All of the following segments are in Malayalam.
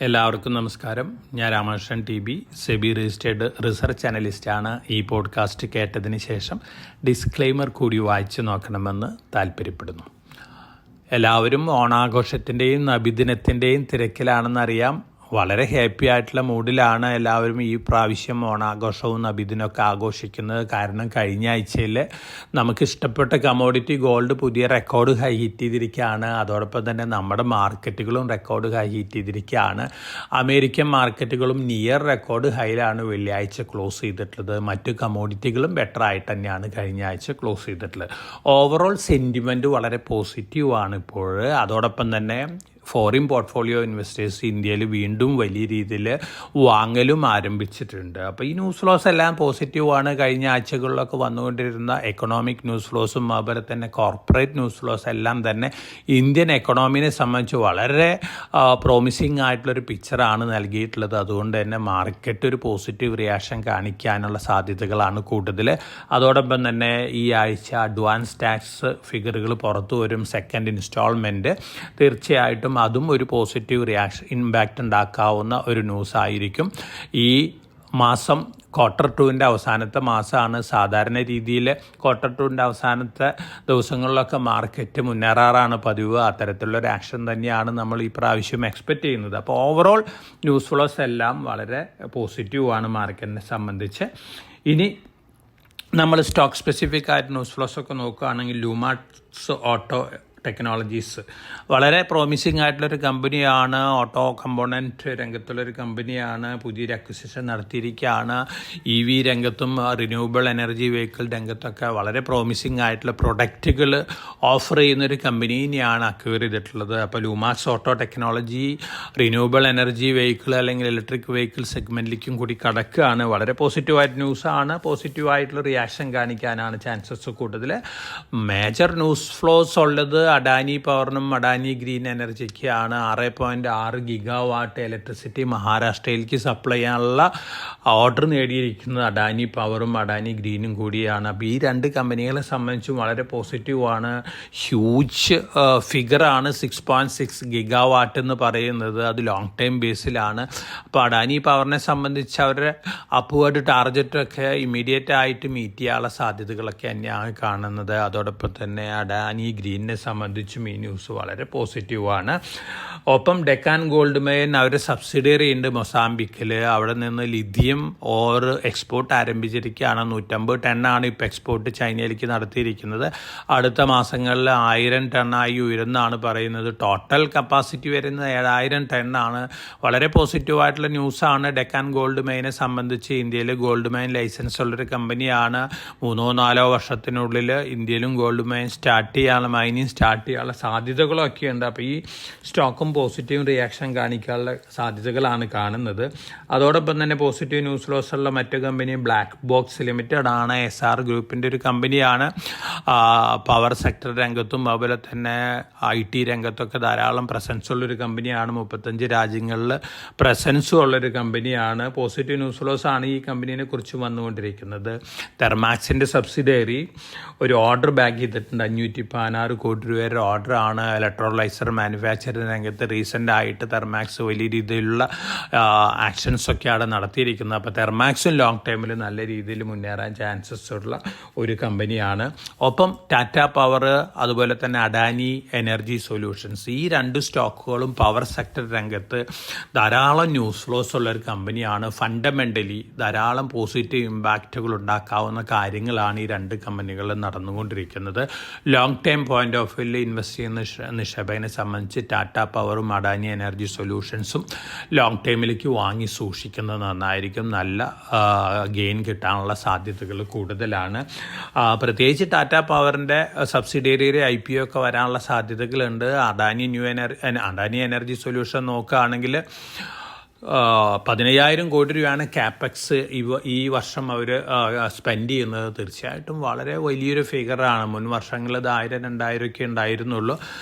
എല്ലാവർക്കും നമസ്കാരം. ഞാൻ Ramakrishnan TB, SEBI registered research അനലിസ്റ്റാണ്. ഈ പോഡ്കാസ്റ്റ് കേട്ടതിന് ശേഷം ഡിസ്ക്ലെയിമർ കൂടി വായിച്ചു നോക്കണമെന്ന് താല്പര്യപ്പെടുന്നു. എല്ലാവരും ഓണാഘോഷത്തിൻ്റെയും നബിദിനത്തിൻ്റെയും തിരക്കിലാണെന്നറിയാം. വളരെ ഹാപ്പി ആയിട്ടുള്ള മൂഡിലാണ് എല്ലാവരും ഈ പ്രാവശ്യം ഓണാഘോഷവും നബിദിനമൊക്കെ ആഘോഷിക്കുന്നത്. കാരണം കഴിഞ്ഞ ആഴ്ചയിൽ നമുക്ക് ഇഷ്ടപ്പെട്ട കമോഡിറ്റി ഗോൾഡ് പുതിയ റെക്കോർഡ് ഹൈ ഹിറ്റ് ചെയ്തിരിക്കുകയാണ്. അതോടൊപ്പം തന്നെ നമ്മുടെ മാർക്കറ്റുകളും റെക്കോർഡ് ഹൈ ഹിറ്റ് ചെയ്തിരിക്കുകയാണ്. അമേരിക്കൻ മാർക്കറ്റുകളും നിയർ റെക്കോർഡ് ഹൈയിലാണ് വെള്ളിയാഴ്ച ക്ലോസ് ചെയ്തിട്ടുള്ളത്. മറ്റു കമോഡിറ്റികളും ബെറ്റർ ആയിട്ട് തന്നെയാണ് കഴിഞ്ഞ ആഴ്ച ക്ലോസ് ചെയ്തിട്ടുള്ളത്. ഓവറോൾ സെൻറ്റിമെൻറ്റ് വളരെ പോസിറ്റീവാണ് ഇപ്പോൾ. അതോടൊപ്പം തന്നെ ഫോറിൻ പോർട്ട്ഫോളിയോ ഇൻവെസ്റ്റേഴ്സ് ഇന്ത്യയിൽ വീണ്ടും വലിയ രീതിയിൽ വാങ്ങലും ആരംഭിച്ചിട്ടുണ്ട്. അപ്പോൾ ഈ ന്യൂസ് ഫ്ലോസ് എല്ലാം പോസിറ്റീവാണ്. കഴിഞ്ഞ ആഴ്ചകളിലൊക്കെ വന്നുകൊണ്ടിരുന്ന എക്കണോമിക് ന്യൂസ് ഫ്ലോസും അതുപോലെ തന്നെ കോർപ്പറേറ്റ് ന്യൂസ് ഫ്ലോസ് എല്ലാം തന്നെ ഇന്ത്യൻ എക്കണോമിനെ സംബന്ധിച്ച് വളരെ പ്രോമിസിങ് ആയിട്ടുള്ളൊരു പിക്ചറാണ് നൽകിയിട്ടുള്ളത്. അതുകൊണ്ട് തന്നെ മാർക്കറ്റ് ഒരു പോസിറ്റീവ് റിയാക്ഷൻ കാണിക്കാനുള്ള സാധ്യതകളാണ് കൂടുതൽ. അതോടൊപ്പം തന്നെ ഈ ആഴ്ച അഡ്വാൻസ് ടാക്സ് ഫിഗറുകൾ പുറത്തു വരും. സെക്കൻഡ് ഇൻസ്റ്റാൾമെൻറ്റ് തീർച്ചയായിട്ടും അതും ഒരു പോസിറ്റീവ് റിയാക്ഷൻ ഇമ്പാക്റ്റ് ഉണ്ടാക്കാവുന്ന ഒരു ന്യൂസ് ആയിരിക്കും. ഈ മാസം ക്വാർട്ടർ 2ൻ്റെ അവസാനത്തെ മാസമാണ്. സാധാരണ രീതിയിൽ ക്വാർട്ടർ 2ൻ്റെ അവസാനത്തെ ദിവസങ്ങളിലൊക്കെ മാർക്കറ്റ് മുന്നേറാറാണ് പതിവ്. അത്തരത്തിലുള്ളൊരു ആക്ഷൻ തന്നെയാണ് നമ്മൾ ഈ പ്രാവശ്യം എക്സ്പെക്റ്റ് ചെയ്യുന്നത്. അപ്പോൾ ഓവറോൾ ന്യൂസ് ഫ്ലോസ് എല്ലാം വളരെ പോസിറ്റീവാണ് മാർക്കറ്റിനെ സംബന്ധിച്ച്. ഇനി നമ്മൾ സ്റ്റോക്ക് സ്പെസിഫിക് ആയിട്ട് ന്യൂസ് ഫ്ലോസ് ഒക്കെ നോക്കുകയാണെങ്കിൽ ലുമാക്സ് ഓട്ടോ ടെക്നോളജീസ് വളരെ പ്രോമിസിങ് ആയിട്ടുള്ളൊരു കമ്പനിയാണ്. ഓട്ടോ കമ്പോണൻറ്റ് രംഗത്തുള്ളൊരു കമ്പനിയാണ്. പുതിയൊരു അക്വിസിഷൻ നടത്തിയിരിക്കുകയാണ്. EV രംഗത്തും റിന്യൂവബിൾ എനർജി വെഹിക്കിൾ രംഗത്തൊക്കെ വളരെ പ്രോമിസിങ് ആയിട്ടുള്ള പ്രൊഡക്റ്റുകൾ ഓഫർ ചെയ്യുന്നൊരു കമ്പനീനെയാണ് അക്വയർ ചെയ്തിട്ടുള്ളത്. അപ്പോൾ Lumax auto technology renewable energy vehicle അല്ലെങ്കിൽ ഇലക്ട്രിക് വെഹിക്കിൾ സെഗ്മെൻറ്റിലേക്കും കൂടി കടക്കുകയാണ്. വളരെ പോസിറ്റീവായിട്ട് ന്യൂസാണ്. പോസിറ്റീവായിട്ടുള്ള റിയാക്ഷൻ കാണിക്കാനാണ് ചാൻസസ് കൂടുതൽ. മേജർ ന്യൂസ് ഫ്ലോസ് ഉള്ളത് അഡാനി പവറിനും അഡാനി ഗ്രീൻ എനർജിക്കാണ്. 6.6 ഗിഗാവാട്ട് ഇലക്ട്രിസിറ്റി മഹാരാഷ്ട്രയിലേക്ക് സപ്ലൈ ചെയ്യാനുള്ള ഓർഡർ നേടിയിരിക്കുന്നത് അഡാനി പവറും അഡാനി ഗ്രീനും കൂടിയാണ്. അപ്പോൾ ഈ രണ്ട് കമ്പനികളെ സംബന്ധിച്ചും വളരെ പോസിറ്റീവാണ്. ഹ്യൂജ് ഫിഗറാണ് 6.6 ഗിഗാവാട്ട് എന്ന് പറയുന്നത്. അത് ലോങ് ടൈം ബേസിലാണ്. അപ്പോൾ അഡാനി പവറിനെ സംബന്ധിച്ച് അവരുടെ അപ്വേർഡ് ടാർഗറ്റൊക്കെ ഇമ്മീഡിയറ്റ് ആയിട്ട് മീറ്റ് ചെയ്യാനുള്ള സാധ്യതകളൊക്കെ തന്നെയാണ് കാണുന്നത്. അതോടൊപ്പം തന്നെ അഡാനി ഗ്രീനിനെ സംബന്ധിച്ചും ഈ ന്യൂസ് വളരെ പോസിറ്റീവാണ്. ഒപ്പം ഡെക്കാൻ ഗോൾഡ് മൈൻ അവരുടെ സബ്സിഡിയറി ഉണ്ട് മൊസാംബിക്കിൽ. അവിടെ നിന്ന് ലിഥിയം ഓർ എക്സ്പോർട്ട് ആരംഭിച്ചിരിക്കുകയാണ്. 150 ടണ്ണാണ് ഇപ്പോൾ എക്സ്പോർട്ട് ചൈനയിലേക്ക് നടത്തിയിരിക്കുന്നത്. അടുത്ത മാസങ്ങളിൽ 1000 ടണ്ണായി ഉയരുന്നാണ് പറയുന്നത്. ടോട്ടൽ കപ്പാസിറ്റി വരുന്നത് 7000 ടണ്ണാണ്. വളരെ പോസിറ്റീവായിട്ടുള്ള ന്യൂസാണ്. ഡെക്കാൻ ഗോൾഡ് മൈനെ സംബന്ധിച്ച് ഇന്ത്യയിൽ ഗോൾഡ് മൈൻ ലൈസൻസ് ഉള്ളൊരു കമ്പനിയാണ്. 3-4 വർഷത്തിനുള്ളിൽ ഇന്ത്യയിലും ഗോൾഡ് മൈൻ സ്റ്റാർട്ട് ചെയ്യാനുള്ള മൈനിങ് സ്റ്റാർട്ട് ചെയ്യാനുള്ള സാധ്യതകളൊക്കെ ഉണ്ട്. അപ്പോൾ ഈ സ്റ്റോക്കും പോസിറ്റീവ് റിയാക്ഷൻ കാണിക്കാനുള്ള സാധ്യതകളാണ് കാണുന്നത്. അതോടൊപ്പം തന്നെ പോസിറ്റീവ് ന്യൂസ് ഫ്ലോസ് ഉള്ള മറ്റു കമ്പനി ബ്ലാക്ക് ബോക്സ് ലിമിറ്റഡ് ആണ്. SR ഗ്രൂപ്പിൻ്റെ ഒരു കമ്പനിയാണ്. പവർ സെക്ടർ രംഗത്തും അതുപോലെ തന്നെ IT രംഗത്തൊക്കെ ധാരാളം പ്രസൻസ് ഉള്ളൊരു കമ്പനിയാണ്. 35 രാജ്യങ്ങളിൽ പ്രസൻസും ഉള്ളൊരു കമ്പനിയാണ്. പോസിറ്റീവ് ന്യൂസ് ഫ്ലോസ് ആണ് ഈ കമ്പനീനെ കുറിച്ച് വന്നുകൊണ്ടിരിക്കുന്നത്. തെർമാക്സിൻ്റെ സബ്സിഡിയറി ഒരു ഓർഡർ ബാക്ക് ചെയ്തിട്ടുണ്ട്. 516 കോടി രൂപയുടെ ഓർഡറാണ്. ഇലക്ട്രോലൈസർ മാനുഫാക്ചറിംഗ് രംഗത്ത് റീസെൻ്റ് ആയിട്ട് തെർമാക്സ് വലിയ രീതിയിലുള്ള ആക്ഷൻസൊക്കെയാണ് നടത്തിയിരിക്കുന്നത്. അപ്പോൾ തെർമാക്സും ലോങ് ടൈമിൽ നല്ല രീതിയിൽ മുന്നേറാൻ ചാൻസസ് ഉള്ള ഒരു കമ്പനിയാണ്. ഒപ്പം ടാറ്റ പവർ അതുപോലെ തന്നെ അഡാനി എനർജി സൊല്യൂഷൻസ് ഈ രണ്ട് സ്റ്റോക്കുകളും പവർ സെക്ടർ രംഗത്ത് ധാരാളം ന്യൂസ് ഫ്ലോസ് ഉള്ളൊരു കമ്പനിയാണ്. ഫണ്ടമെൻ്റലി ധാരാളം പോസിറ്റീവ് ഇമ്പാക്റ്റുകൾ ഉണ്ടാക്കാവുന്ന കാര്യങ്ങളാണ് ഈ രണ്ട് കമ്പനികളും നടന്നുകൊണ്ടിരിക്കുന്നത്. ലോങ് ടൈം പോയിന്റ് ഓഫ് വ്യൂവിൽ ഇൻവെസ്റ്റ് ചെയ്യുന്ന നിക്ഷേപകനെ സംബന്ധിച്ച് ടാറ്റ പവറും അഡാനി എനർജി സൊല്യൂഷൻസും ലോങ് ടൈമിലേക്ക് വാങ്ങി സൂക്ഷിക്കുന്നത് നന്നായിരിക്കും. നല്ല ഗെയിൻ കിട്ടാനുള്ള സാധ്യതകൾ കൂടുതലാണ്. പ്രത്യേകിച്ച് ടാറ്റ പവറിൻ്റെ സബ്സിഡിയറി IPO ഒക്കെ വരാനുള്ള സാധ്യതകളുണ്ട്. അഡാനി എനർജി സൊല്യൂഷൻ നോക്കുകയാണെങ്കിൽ 15,000 കോടി രൂപയാണ് ക്യാപെക്സ് ഈ വർഷം അവർ സ്പെൻഡ് ചെയ്യുന്നത്. തീർച്ചയായിട്ടും വളരെ വലിയൊരു ഫിഗറാണ്. മുൻ വർഷങ്ങളിൽ ഇത് 1,000-2,000 ഒക്കെ ഉണ്ടായിരുന്നുള്ളൂ.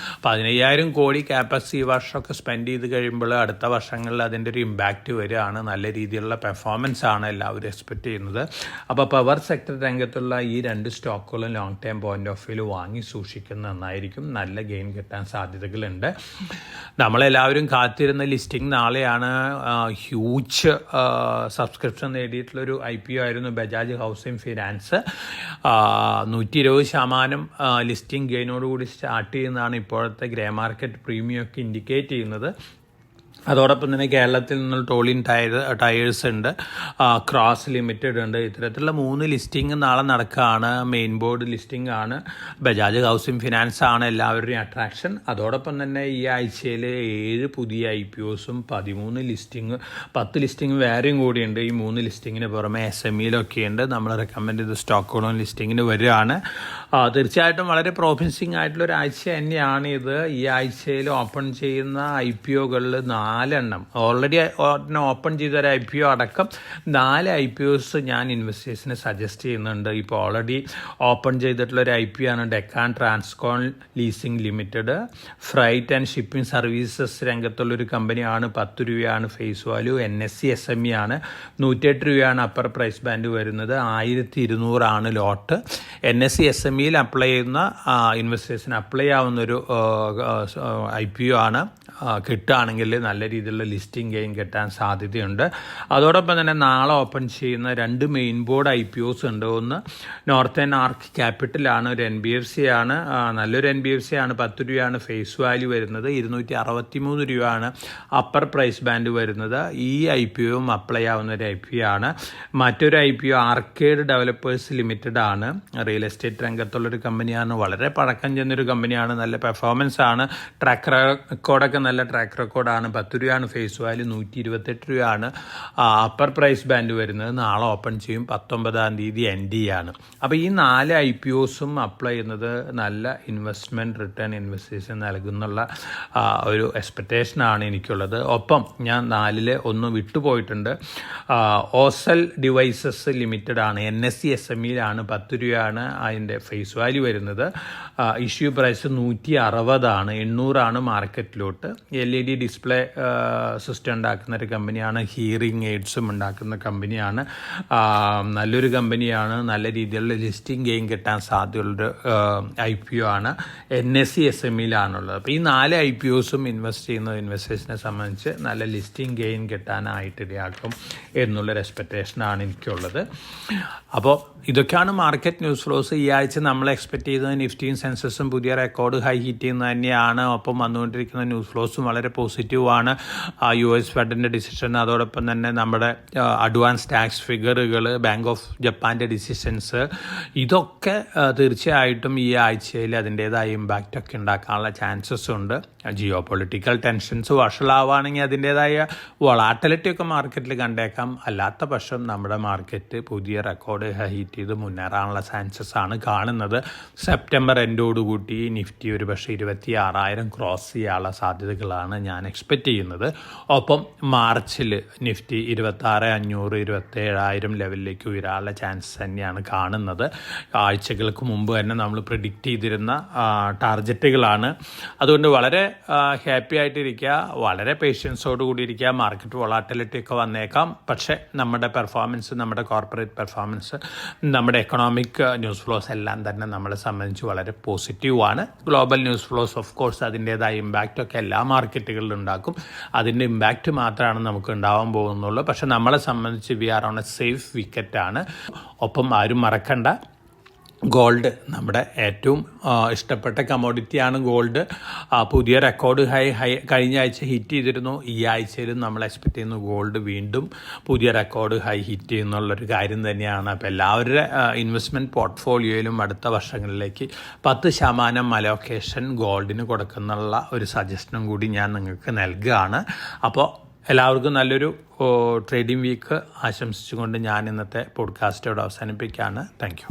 15,000 കോടി ക്യാപെക്സ് ഈ വർഷമൊക്കെ സ്പെൻഡ് ചെയ്ത് കഴിയുമ്പോൾ അടുത്ത വർഷങ്ങളിൽ അതിൻ്റെ ഒരു ഇമ്പാക്റ്റ് വരികയാണ്. നല്ല രീതിയിലുള്ള പെർഫോമൻസ് ആണ് എല്ലാവരും എക്സ്പെക്റ്റ് ചെയ്യുന്നത്. അപ്പോൾ പവർ സെക്ടർ രംഗത്തുള്ള ഈ 2 സ്റ്റോക്കുകളും ലോങ് ടൈം പോയിന്റ് ഓഫ് വ്യൂവിൽ വാങ്ങി സൂക്ഷിക്കുന്നത് നന്നായിരിക്കും. നല്ല ഗെയിൻ കിട്ടാൻ സാധ്യതകളുണ്ട്. നമ്മളെല്ലാവരും കാത്തിരുന്ന ലിസ്റ്റിംഗ് നാളെയാണ്. ഹ്യൂജ് സബ്സ്ക്രിപ്ഷൻ നേടിയിട്ടുള്ളൊരു IPO ആയിരുന്നു ബജാജ് ഹൗസിംഗ് ഫിനാൻസ്. 120% ലിസ്റ്റിംഗ് ഗെയിനോടുകൂടി സ്റ്റാർട്ട് ചെയ്യുന്നതാണ് ഇപ്പോഴത്തെ ഗ്രേ മാർക്കറ്റ് പ്രീമിയം ഒക്കെ ഇൻഡിക്കേറ്റ് ചെയ്യുന്നത്. അതോടൊപ്പം തന്നെ കേരളത്തിൽ നിന്നുള്ള ടോളിൻ ടയേഴ്സ് ഉണ്ട്, ക്രോസ് ലിമിറ്റഡ് ഉണ്ട്. ഇത്തരത്തിലുള്ള 3 ലിസ്റ്റിംഗ് നാളെ നടക്കുകയാണ്. മെയിൻ ബോർഡ് ലിസ്റ്റിംഗ് ആണ്. ബജാജ് ഹൗസിംഗ് ഫിനാൻസ് ആണ് എല്ലാവരുടെയും അട്രാക്ഷൻ. അതോടൊപ്പം തന്നെ ഈ ആഴ്ചയിൽ 7 പുതിയ IPOസും 13 ലിസ്റ്റിംഗ് 10 ലിസ്റ്റിംഗ് വേറെയും കൂടിയുണ്ട്. ഈ 3 ലിസ്റ്റിങ്ങിന് പുറമെ SMEയിലൊക്കെ ഉണ്ട്. നമ്മൾ റെക്കമെൻഡ് ചെയ്ത സ്റ്റോക്കുകളും ലിസ്റ്റിങ്ങിന് വരികയാണ്. തീർച്ചയായിട്ടും വളരെ പ്രോമിസിങ് ആയിട്ടുള്ളൊരു ആഴ്ച തന്നെയാണ് ഇത്. ഈ ആഴ്ചയിൽ ഓപ്പൺ ചെയ്യുന്ന IPOകളിൽ 4 എണ്ണം ഓൾറെഡി ഓപ്പൺ ചെയ്തൊരു IPO അടക്കം 4 IPOs ഞാൻ ഇൻവെസ്റ്റേഴ്സിന് സജസ്റ്റ് ചെയ്യുന്നുണ്ട്. ഇപ്പോൾ ഓൾറെഡി ഓപ്പൺ ചെയ്തിട്ടുള്ളൊരു IPO ആണ് Deccan Transcon leasing limited. Freight and shipping services രംഗത്തുള്ളൊരു കമ്പനിയാണ്. 10 രൂപയാണ് ഫേസ് വാല്യൂ. NSE SME ആണ്. 108 രൂപയാണ് അപ്പർ പ്രൈസ് ബാൻഡ് വരുന്നത്. 1,200 ആണ് ലോട്ട്. NSE SMEയിൽ അപ്ലൈ ചെയ്യുന്ന ഇൻവെസ്റ്റേഴ്സിന് അപ്ലൈ ആവുന്നൊരു IPO ആണ്. കിട്ടുകയാണെങ്കിൽ നല്ല രീതിയിലുള്ള ലിസ്റ്റിംഗ് ഗെയിൻ കിട്ടാൻ സാധ്യതയുണ്ട്. അതോടൊപ്പം തന്നെ നാളെ ഓപ്പൺ ചെയ്യുന്ന 2 മെയിൻ ബോർഡ് IPOs ഉണ്ട്. ഒന്ന് നോർത്തേൺ ആർക്ക് ക്യാപിറ്റലാണ്, ഒരു NBFC ആണ്. നല്ലൊരു NBFC ആണ്. 10 രൂപയാണ് ഫേസ് വാല്യൂ വരുന്നത്. 263 രൂപയാണ് അപ്പർ പ്രൈസ് ബാൻഡ് വരുന്നത്. ഈ IPOയും അപ്ലൈ ആവുന്ന ഒരു IPO ആണ്. മറ്റൊരു IPO ആർക്കേഡ് ഡെവലപ്പേഴ്സ് ലിമിറ്റഡ് ആണ്. റിയൽ എസ്റ്റേറ്റ് രംഗത്തുള്ളൊരു കമ്പനിയാണ്. വളരെ പഴക്കം ചെന്നൊരു കമ്പനിയാണ്. നല്ല പെർഫോമൻസ് ആണ്. ട്രാക്ക് റെക്കോർഡൊക്കെ നല്ല ട്രാക്ക് റെക്കോർഡാണ്. 10 രൂപയാണ് ഫേസ് വാല്യൂ. 128 രൂപയാണ് അപ്പർ പ്രൈസ് ബാൻഡ് വരുന്നത്. നാളെ ഓപ്പൺ ചെയ്യും. 19-ാം തീയതി ND ആണ്. അപ്പോൾ ഈ 4 IPOസും അപ്ലൈ ചെയ്യുന്നത് നല്ല ഇൻവെസ്റ്റ്മെൻറ്റ് റിട്ടേൺ ഇൻവെസ്റ്റേഷൻ നൽകുന്നുള്ള ഒരു എക്സ്പെക്റ്റേഷനാണ് എനിക്കുള്ളത്. ഒപ്പം ഞാൻ 4-ൽ ഒന്ന് വിട്ടുപോയിട്ടുണ്ട്. ഓസൽ ഡിവൈസസ് ലിമിറ്റഡ് ആണ്. NSE SMEയിലാണ്. 10 രൂപയാണ് അതിൻ്റെ ഫേസ് വാല്യൂ വരുന്നത്. ഇഷ്യൂ പ്രൈസ് 160 ആണ്. 800 ആണ് മാർക്കറ്റിലോട്ട്. LED ഡിസ്പ്ലേ സിസ്റ്റം ഉണ്ടാക്കുന്ന ഒരു കമ്പനിയാണ്. ഹിയറിംഗ് എയ്ഡ്സും ഉണ്ടാക്കുന്ന കമ്പനിയാണ്. നല്ലൊരു കമ്പനിയാണ്. നല്ല രീതിയിലുള്ള ലിസ്റ്റിംഗ് ഗെയിൻ കിട്ടാൻ സാധ്യതയുള്ളൊരു IPO ആണ്. NSE SMEയിലാണുള്ളത്. അപ്പോൾ ഈ 4 IPOസും ഇൻവെസ്റ്റ് ചെയ്യുന്ന ഇൻവെസ്റ്റേഴ്സിനെ സംബന്ധിച്ച് നല്ല ലിസ്റ്റിംഗ് ഗെയിൻ കിട്ടാനായിട്ട് ഇടയാക്കും എന്നുള്ളൊരു എക്സ്പെക്റ്റേഷനാണ് എനിക്കുള്ളത്. അപ്പോൾ ഇതൊക്കെയാണ് മാർക്കറ്റ് ന്യൂസ് ഫ്ലോസ്. ഈ ആഴ്ച നമ്മൾ എക്സ്പെക്റ്റ് ചെയ്തത് നിഫ്റ്റിയും സെൻസസും പുതിയ റെക്കോർഡ് ഹൈ ഹിറ്റ് ചെയ്യുന്നത് തന്നെയാണ്. ഒപ്പം വന്നുകൊണ്ടിരിക്കുന്ന ന്യൂസ് ഫ്ലോസും വളരെ പോസിറ്റീവാണ്. US ഫെഡിൻ്റെ ഡിസിഷൻ, അതോടൊപ്പം തന്നെ നമ്മുടെ അഡ്വാൻസ് ടാക്സ് ഫിഗറുകൾ, ബാങ്ക് ഓഫ് ജപ്പാൻ്റെ ഡിസിഷൻസ്, ഇതൊക്കെ തീർച്ചയായിട്ടും ഈ ആഴ്ചയിൽ അതിൻ്റേതായ ഇമ്പാക്റ്റ് ഒക്കെ ഉണ്ടാക്കാനുള്ള ചാൻസസ് ഉണ്ട്. ജിയോ പൊളിറ്റിക്കൽ ടെൻഷൻസ് വഷളാവുകയാണെങ്കിൽ അതിൻ്റേതായ വൊളാറ്റിലിറ്റി ഒക്കെ മാർക്കറ്റിൽ കണ്ടേക്കാം. അല്ലാത്ത പക്ഷം നമ്മുടെ മാർക്കറ്റ് പുതിയ റെക്കോർഡ് ഹൈറ്റ് ചെയ്ത് മുന്നേറാനുള്ള ചാൻസസ് ആണ് കാണുന്നത്. സെപ്റ്റംബർ എൻഡോടുകൂടി നിഫ്റ്റി ഒരു പക്ഷേ 26,000 ക്രോസ് ചെയ്യാനുള്ള സാധ്യതകളാണ് ഞാൻ എക്സ്പെക്റ്റ് ചെയ്യുന്നത്. ഒപ്പം മാർച്ചിൽ നിഫ്റ്റി 26,500 27,000 ലെവലിലേക്ക് ഉയരാനുള്ള ചാൻസ് തന്നെയാണ് കാണുന്നത്. ആഴ്ചകൾക്ക് മുമ്പ് തന്നെ നമ്മൾ പ്രിഡിക്റ്റ് ചെയ്തിരുന്ന ടാർഗറ്റുകളാണ്. അതുകൊണ്ട് വളരെ ഹാപ്പി ആയിട്ടിരിക്കുക, വളരെ പേഷ്യൻസോട് കൂടി ഇരിക്കുക. മാർക്കറ്റ് വൊളാറ്റിലിറ്റി ഒക്കെ വന്നേക്കാം, പക്ഷേ നമ്മുടെ പെർഫോമൻസ്, നമ്മുടെ കോർപ്പറേറ്റ് പെർഫോമൻസ്, നമ്മുടെ എക്കണോമിക് ന്യൂസ് ഫ്ലോസ് എല്ലാം തന്നെ നമ്മളെ സംബന്ധിച്ച് വളരെ പോസിറ്റീവാണ്. Global news flows of course അതിൻ്റേതായ ഇമ്പാക്റ്റൊക്കെ എല്ലാ മാർക്കറ്റുകളിലും ഉണ്ടാക്കും. അതിൻ്റെ ഇമ്പാക്റ്റ് മാത്രമാണ് നമുക്ക് ഉണ്ടാവാൻ പോകുന്നുള്ളൂ. പക്ഷേ നമ്മളെ സംബന്ധിച്ച് we are on a safe വിക്കറ്റാണ്. ഒപ്പം ആരും മറക്കണ്ട, ഗോൾഡ് നമ്മുടെ ഏറ്റവും ഇഷ്ടപ്പെട്ട കമോഡിറ്റിയാണ് ഗോൾഡ്. പുതിയ റെക്കോർഡ് ഹൈ കഴിഞ്ഞ ആഴ്ച ഹിറ്റ് ചെയ്തിരുന്നു. ഈ ആഴ്ചയിലും നമ്മൾ എക്സ്പെക്റ്റ് ചെയ്യുന്നു ഗോൾഡ് വീണ്ടും പുതിയ റെക്കോർഡ് ഹൈ ഹിറ്റ് ചെയ്യുന്നുള്ളൊരു കാര്യം തന്നെയാണ്. അപ്പോൾ എല്ലാവരുടെ ഇൻവെസ്റ്റ്മെൻറ്റ് പോർട്ട്ഫോളിയോയിലും അടുത്ത വർഷങ്ങളിലേക്ക് 10% അലോക്കേഷൻ ഗോൾഡിന് കൊടുക്കുന്നുള്ള ഒരു സജഷനും കൂടി ഞാൻ നിങ്ങൾക്ക് നൽകുകയാണ്. അപ്പോൾ എല്ലാവർക്കും നല്ലൊരു ട്രേഡിംഗ് വീക്ക് ആശംസിച്ചുകൊണ്ട് ഞാൻ ഇന്നത്തെ പോഡ്കാസ്റ്റ് ഇവിടെ അവസാനിപ്പിക്കുകയാണ്. Thank you.